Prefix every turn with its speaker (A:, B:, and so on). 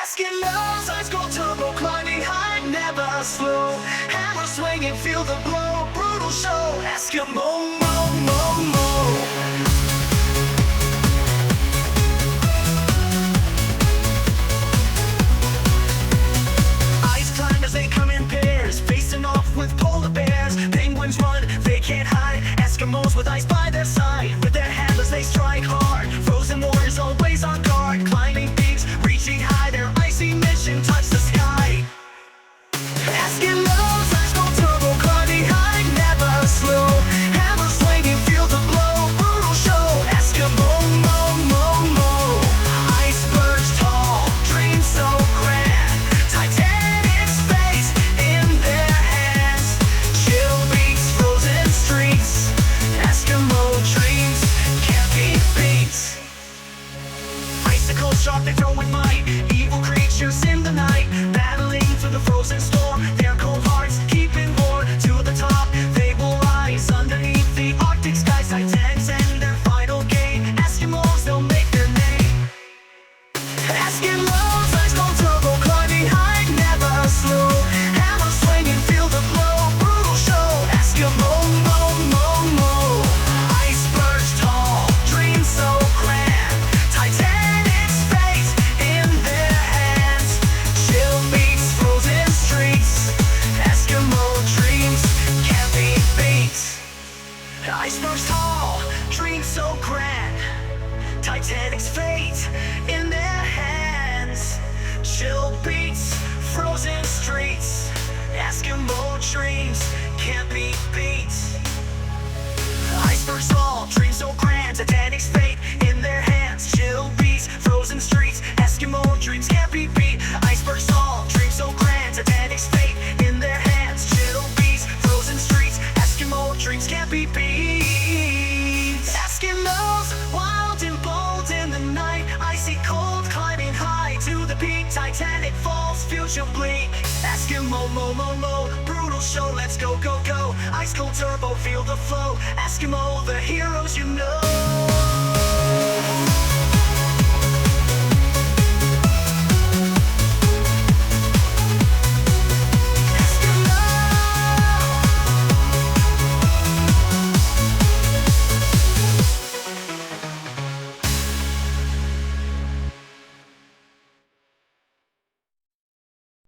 A: Eskimos, ice cold turbo, climbing high, never slow. Hammer swinging, feel the blow, brutal show. Eskimo, mo, mo, mo. Ice climbers, they come in pairs, facing off with polar bears. Penguins run, they can't hide. Eskimos with ice by their side, with their handlers they strike hard. Frozen warriors always on guard, climbing peaks, reaching high. Their icy mission touch the sky. Eskimos, ice cold turbo, climbing high, never slow. Hammer swinging, feel the blow, brutal show. Eskimo, mo, mo, mo. Icebergs tall, dreams so grand. Titanic space in their hands. Chill beats, frozen streets. Eskimo dreams can't be beat. Icicles sharp, they throw with might. Evil creatures in the night, battling through the frozen storm. Their cold hearts keeping warm. To the top, they will rise underneath the Arctic skies. Titans and their final game. Eskimos, they'll make their name. Eskimos, ice cold turbo, climbing high, never slow. Hammer swinging, feel the blow, brutal show. Eskimo, mo, mo, mo. Icebergs tall, dreams so grand. Titanic space in their hands. Chill beats, frozen streets. Eskimo dreams can't be beat. Icebergs tall, dreams so grand. Titanic's fate in their hands. Chill beats, frozen streets. Eskimo dreams can't be beat. Icebergs tall, dreams so grand. Titanic's fate in their hands. Chill beats, frozen streets. Eskimo dreams can't be beat. Icebergs tall, dreams so grand. Titanic's fate in their hands. Chill beats, frozen streets. Eskimo dreams can't be beat. Eskimos, wild and bold in the night. Icy cold, climbing high to the peak. Titanic falls, future bleak. Eskimo, mo, mo, mo. Brutal show, let's go, go, go. Ice cold turbo, feel the flow. Eskimo, the heroes you know.